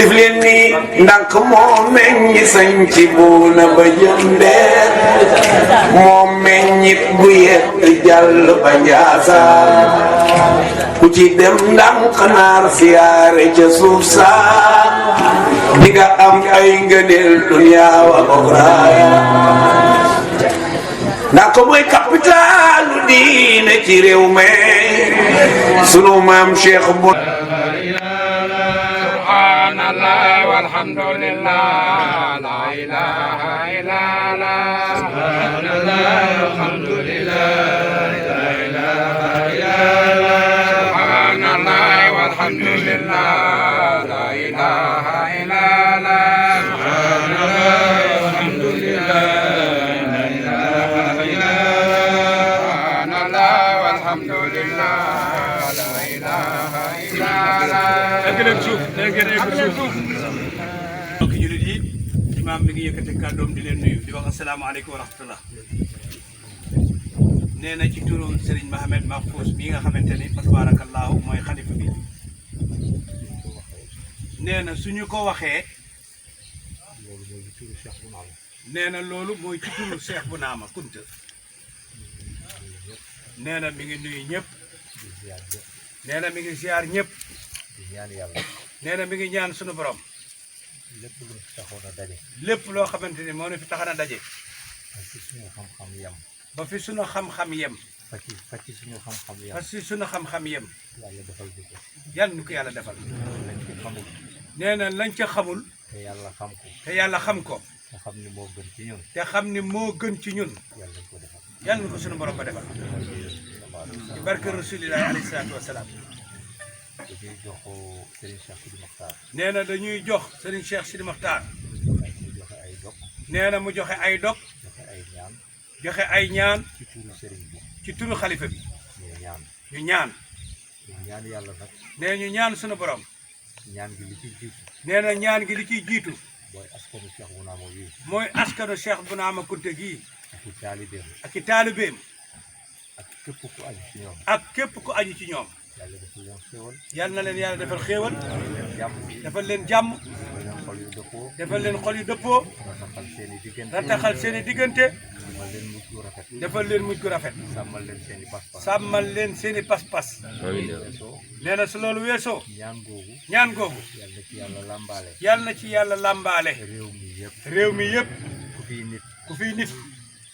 def leen ni ndànk moo meññi sañ ci buuna ba jëndeer moo meññit bu yett jàll ba njaasaan ku ci dem ndànk naar siyaare ca suuf saa di nga am ay ngëneel duniyaa wa oxraa ndax ko mooy capitalu diine ci réew mi sunu maam Cheikh bu subhanallah walhamdulillah la ilaha illallah subhanallah walhamdulillah la ilaha illallah subhanallah walhamdulillah la ilaha illallah subhanallah walhamdulillah mbokki jullit yi imaam mi ngi yëkkati kàddoom di leen nuyu di wax asalaamaaleykum wa rahmatullah nee na ci turu Serigne Mohamed Mahfous bii nga xamante ni fa tabaarakallaahu mooy xalifa bi nee na suñu ko waxee nee na loolu mooy ci turu Cheikh Bounama Kunta nee na mi ngi nuyu ñëpp nee na mi ngi ziar ñëpp nee na mi ngi ñaan sunu borom lépp lu fi taxoon a daje. lépp loo xamante ni moo ne fi taxoon a daje. ba fi suñu xam-xam yem. ba fi suñu xam-xam yem. fa ci suñu xam-xam yem. fa ci suñu xam-xam yem. yàlla defal ñu ko. yàlla ñu ko yàlla defal. lañ ci xamul. nee na lañ ca xamul. te yàlla xam ko. te yàlla xam ko. te xam ni moo gën ci ñun. te xam ni moo gën ci ñun. yàlla ñu ko defal. yàlla ñu ko suñu borom ba defal. ci barke rasulillahi alayhi salaatu wa salaam. dañuy jox Serigne Cheikh Sidi Mokhtar. nee na dañuy jox Serigne Cheikh Sidi Mokhtar. mu joxe ay dog. nee na mu joxe ay dog. joxe ay ñaan. joxe ay ñaan. ci turu Serigne bi. ci turu xalifa bi. ñu ñaan. ñu ñaan. ñu ñaan yàlla nag. nee ñu ñaan sunu borom. ñaan gi li ci jiitu. nee na ñaan gi li ciy jiitu. mooy askanu Cheikh Bounama wi. mooy askanu Cheikh Bounama Kunta gii. ak i taalibeem. ak i taalibeem. ak képp ku aju ci ñoom. ak képp ku aju ci ñoom. yàlla defal leen xéewal. yal na leen yàlla defal xéewal. jàmm. defal leen jàmm. defal leen xol yu dëppoo. defal leen xol yu dëppoo. rataxal seen i diggante. rataxal seen i diggante. defal leen mujj gu rafet. defal leen mujj gu rafet. sàmmal leen seen i pas-pas. sàmmal leen seen i pas-pas. nee na su loolu weesoo. ñaan googu. ñaan googu. yàlla na ci yàlla làmbaale. yal na ci yàlla làmbaale. réew mi yëpp. réew mi yëpp. ku fiy nit. ku fiy nit.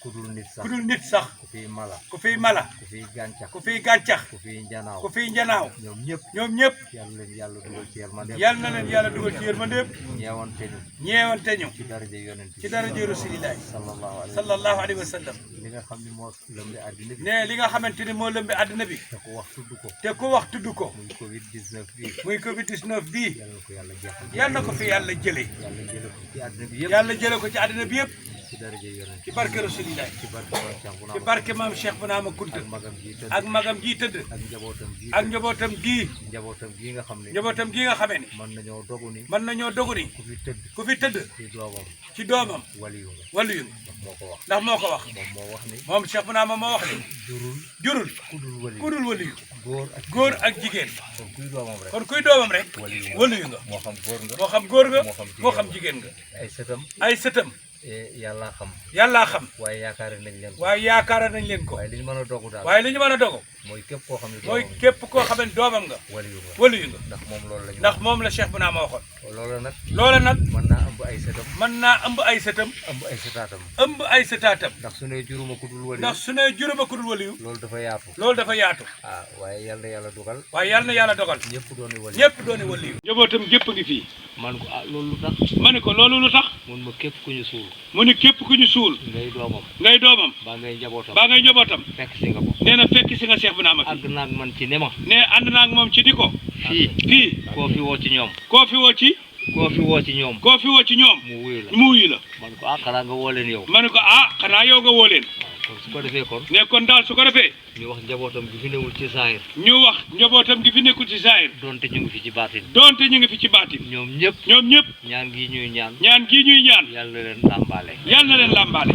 ku dul nit sax. ku dul nit sax. ku fiy mala. ku fiy mala. ku fiy gàncax. ku fiy gàncax. ku fiy njanaaw. ku fiy njanaaw. ñoom ñëpp. ñoom ñëpp. yàlla leen yàlla dugal ci yërmandeem. yal na leen yàlla dugal ci yërmandeem. ñeewante ñu. ñeewante ñu. ci daraja yonent bi. ci daraja rasulillahi sallallahu sallallahu alayhi alayhi wa sallam. li nga xam ni moo lëmbe àddina bi. ne li nga xamante ni moo lëmbe àddina bi. te ku wax tudd ko. te ku wax tudd ko. muy Covid 19 bii. muy Covid 19 bii. yàlla na ko yàlla jeexal. yal na ko fi yàlla jëlee. yàlla jële ko ci àddina bi yëpp. yàlla jëlee ko ci àddina bi yëpp. ci daraja yonent ci barke rasulillahi. ci barke maam Cheikh Bounama. ci barke maam Cheikh Bounama Kunta. ak magam ji tëdd. ak magam ji tëdd. ak njabootam gi. ak njabootam gii. njabootam gi nga xam ne. njabootam gii nga xamee ni. mën nañoo dogu ni. mën nañoo dogu ni. ku fi tëdd. ku fi tëdd. ci doomam. ci doomam. waliyu nga. waliyu ndax moo ko wax. ndax moo ko wax. moom moo wax ni. moom Cheikh Bounama moo wax ni. jurul. jurul. ku dul waliyu. ku dul waliyu. góor góor ak ak jigéen. kon kuy doomam rek. kon kuy doomam rek. waliyu nga. waliyu nga. moo xam góor nga. moo xam góor nga. moo xam moo xam jigéen jigéen nga. ay sëtam. ay sëtam. yàlla xam. yàllaa xam. waaye yaakaare nañ leen ko. waaye yaakaara nañ leen ko. waaye li ñu mën a dogu daal. waaye li ñu mën a dogo. mooy képp koo xam ne. mooy képp koo xam ne doomam nga. waliyu nga. waliyu nga. ndax moom loolu la ñu. ndax moom la Cheikh Bounama waxoon. loolu nag. loola nag. mën naa ëmb ay sëtam. mën naa ëmb ay sëtam. ëmb ay sëtaatam. ëmb ay sëtaatam. ndax su ne juruma ku dul waliyu. ndax su ne juróoma ku dul waliyu. loolu dafa yaatu. loolu dafa yaatu. ah waaye yàlla na yàlla dugal. waaye yàlla na yàlla dogal. ñëpp dooni waliyu. ñëpp doone waliyu. njabootam gépp ngi fii. man ko ah loolu lu tax. ma ne ko loolu lu tax. mun ma képp ku ñu suul. mu ne képp ku ñu suul. ngay doomam. ngay doomam. baa ngay njabootam. baa ngay njabootam. fekk si nga ko. nee na fekk si nga Cheikh Bounama fii. àgg naag man ci ne ma. ne ànd naa ak moom ci di ko. fii. koo fi woo ci ñoom. koo fi woo ci. koo fi woo ci ñoom. koo fi woo ci ñoom. mu wuyu la. mu wuyu la. man ko ah xanaa nga woo leen yow. ma ne ko ah xanaa yow nga woo leen. kon su ko defee kon. ne kon daal su ko defee. ñu wax njabootam gi fi newul ci saahir. ñu wax njabootam gi fi nekkul ci saahir. donte ñu ngi fi ci baatin. donte ñu ngi fi ci baatin. ñoom ñëpp. ñoom ñëpp. ñaan gi ñuy ñaan. ñaan gii ñuy ñaan. yàlla leen làmbaale. yal na leen làmbaale.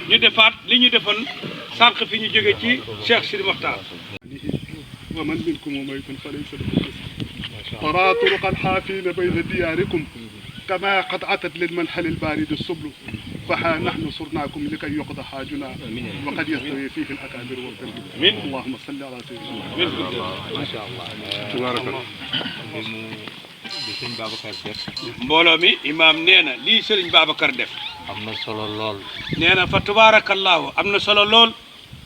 ñu defaat li ñu defoon sànq fi ñu jóge ci Cheikh Sidi Mokhtar. ومن منكم وميت فليس له ترى طرق الحافين بين دياركم كما قد أتت للمنحل البارد السبل فها نحن صرناكم لكي يقضى حاجنا وقد يستوي فيه الأكابر والكبر اللهم صل على سيدنا ما شاء الله تبارك الله. li sëñ Babacar def mbooloo mi imaam nee na lii sëriñ Babacar def am na solo lool nee na fa tubaarakallaahu am na solo lool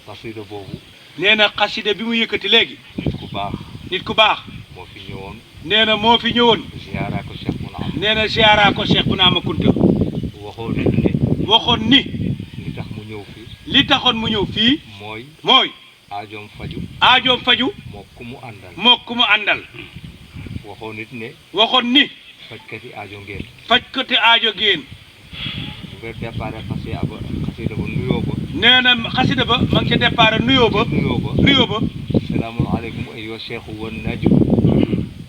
xasida boobu nee na xasida bi mu yëkkati léegi nit ku baax nit ku baax moo fi ñëwoon nee na moo fi ñëwoon ziyaara ko Cheikh Bounama nee na ziyaara ko Cheikh Bounama Kunta waxoon nit ne waxoon ni li tax mu ñëw fi li taxoon mu ñëw fii mooy aajoom faju aajoom faju moo ku mu àndal moo ku mu àndal waxoon nit ne waxoon ni fajkati aajo ngeen fajkati aajo géen bu nga déparé xasida ba nuyoo ba nee na xasida ba ma ngi ca départ nuyoo ba salaamaaleykum ayyuha cheikhu wan najib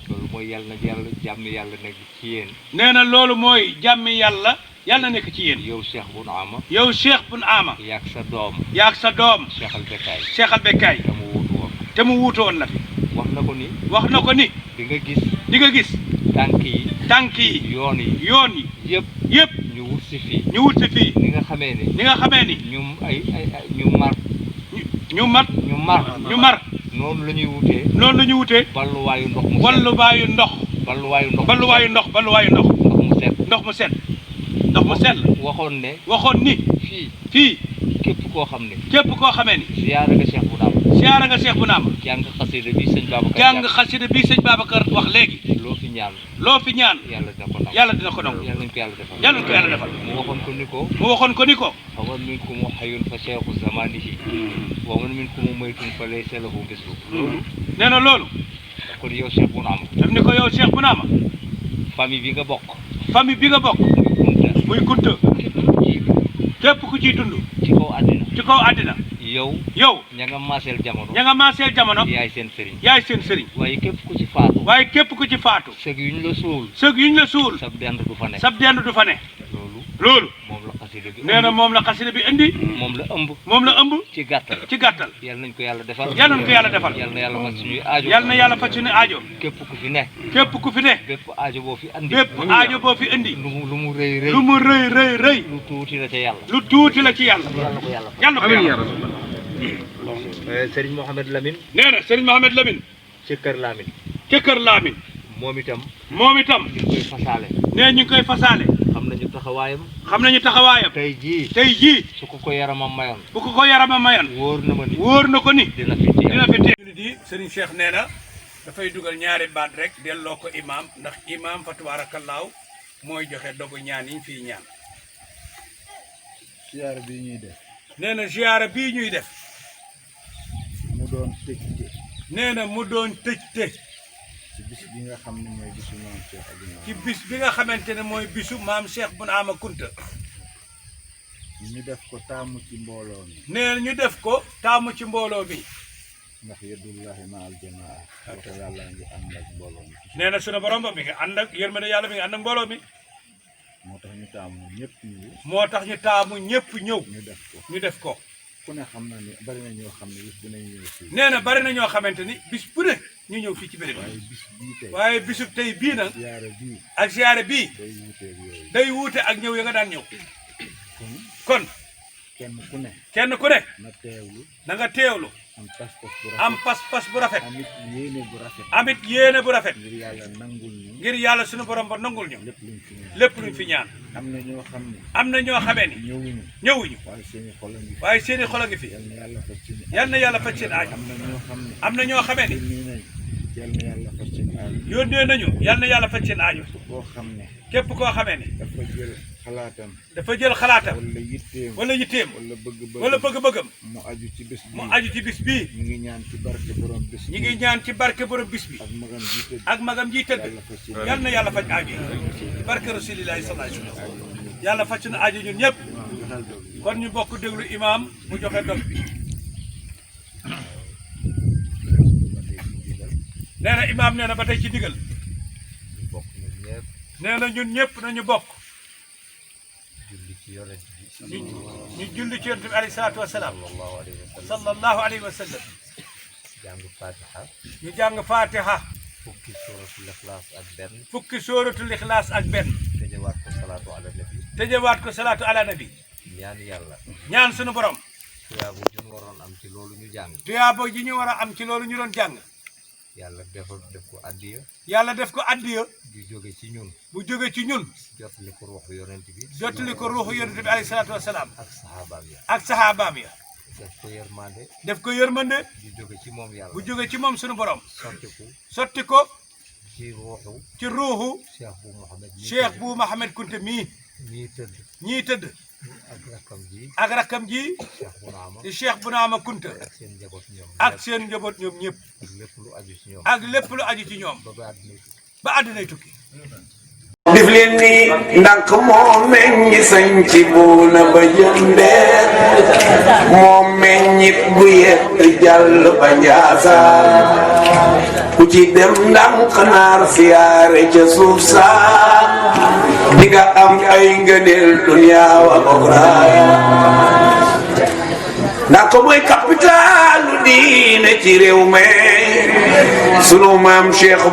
loolu mooy yàlla na yàlla jàmm yàlla nekk ci yéen nee na loolu mooy jàmmi yàlla yàlla nekk ci yéen yow Cheikh Bounama yow Cheikh Bounama yaag sa doom yaag sa doom Cheikh al Bekkaay Cheikh al Bekkaay te mu wuutu woon te mu wuutu woon la fi wax na ko ni di nga gis tànk yi yoon yi yëpp ñu wut si fii ni nga xamee ni ñu mar noonu la ñuy wutee balluwaayu ndox mu sell waxoon ni fii képp koo xamee ni ziyaara nga Cheikh Bounama jàng xasida bi sëñ Babacar wax léegi loo fi ñaan yàlla dina ko nangu yàlla nañ ko yàlla defal mu waxoon ko ni ko fa man minkum hayyun fa cheikhu zamanihi wa man minkum maytun fa laysa lahu mislu nee na loolu kon yow Cheikh Bounama daf ni ko yow Cheikh Bounama famille bi nga bokk muy Kunta képp ku ciy dund ci kaw àddina yow ña nga maaseel jamono yaay seen sëriñ waaye képp ku ci faatu sëg yuñ la suul sab dend du fa ne loolu nee na moom la xasida bi indi moom la ëmb ci gàttal yal nañ ko yàlla defal yal na yàlla faj suñuy aajo képp ku fi ne bépp aajo boo fi indi lu mu rëy lu tuuti la ci yàlla yal na ko yàlla Serigne Mohamed Lamine nee na Serigne Mohamed Lamine ci kër Lamine moom itam ñu ngi koy fasaale nee ñu ngi koy fasaale xam nañu taxawaayam tey jii su ko yaramam mayoon wóor na ko ni dina fi teew di Serigne Cheikh nee na dafay dugal ñaari baat rek delloo ko imam ndax imam fa tabaarakallaahu mooy joxe dogu ñaan yi fii ñaan ziyaara bii ñuy def nee na ziyaara bii ñuy def mu doon tëjte nee na mu doon tëjte ci bis bi nga xam ne mooy bisu maam Cheikh Bounama ci bis bi nga xamante ne mooy bisu maam Cheikh Bounama Kunta ñu def ko taamu ci mbooloo mi nee na ñu def ko taamu ci mbooloo mi ndax yadullahi ma al jamaa ko yàlla ngi ànd ak mbooloo mi nee na sunu borom ba mi ngi ànd ak yërmande yàlla mi ngi ànd ak mbooloo mi moo tax ñu taamu ñëpp ñëw ñu def ko ku ne xam na ni bari na ñoo xam ne bis bu ne ñu ñëw fii nee na bari na ñoo xamante ni bis bu ne ñu ñëw fii ci béréb waaye bisub tey bii nag ak ziyaare bii day wuute ak ñëw ya nga daan ñëw kon kenn ku ne na nga teewlu am pas-pas bu rafet amit yéene bu rafet ngir yàlla sunu borom ba nangul ñu lépp luñ fi ñaan am na ñoo xamee ni ñëwuñu waaye seeni xol a ngi fi yal na yàlla faj seen aaj am na ñoo xamee ni yónnee nañu yal na yàlla faj seen aajo képp koo xamee ni dafa jël xalaatam wala yitteem wala bëgg-bëggam mu aju ci bis bii ñu ngi ñaan ci barke borom bis bi ak magam ji tëdd yal na yàlla faj aajo yi barke rasulillahi sallallahu alayhi wa sallam yàlla faj suñu aajo ñun ñëpp kon ñu bokk déglu imam mu joxe dog bi nee na imam nee na ba tey ci digal nee na ñun ñëpp nañu bokk ñu julli ci yonent bi alayhi salaatu wa salaam sallallahu alayhi wa sallam ñu jàng fatiha fukki sóoratul ixlaas ak benn. fukki sóoratul ixlaas ak benn. tëjewaat ko salaatu ala nabi. tëjewaat ko salaatu ala nabi. ñaan yàlla. ñaan sunu borom. tuyaaba ju ñu waroon am ci loolu ñu jàng. tuyaaba ji ñu war a am ci loolu ñu doon jàng. yàlla def ko addiya. yàlla def ko addiya. bu jóge ci ñun. bu jóge ci ñun. jotali ko ruuxu yonent bi. jotali ko ruuxu yonent bi alayhi salaatu wa salaam. ak saxaabaam ya. ak saxaabaam ya. def ko yërmande. def ko yërmande. bu jóge ci moom yàlla. bu jóge ci moom sunu borom. sotti ko. ci ruuxu. ci ruuxu. Cheikh bu Mouhamed Kunte mii. ñii tëdd. ak rakkam ji. di Cheikh Bounama Kunte. ak seen njaboot ñoom ñëpp. ak lépp lu aju ci ñoom. ba àddinay tukki. def leen ni ndànk moo meññi sañ ci buuna ba jëndeer moo meññit bu yett jàll ba njaasaan ku ci dem ndànk naar siyaare ca suuf saa di nga am ay ngëneel duniyaa wa oxraa ndànk mooy capitalu diine ci réew mi sunu maam Cheikh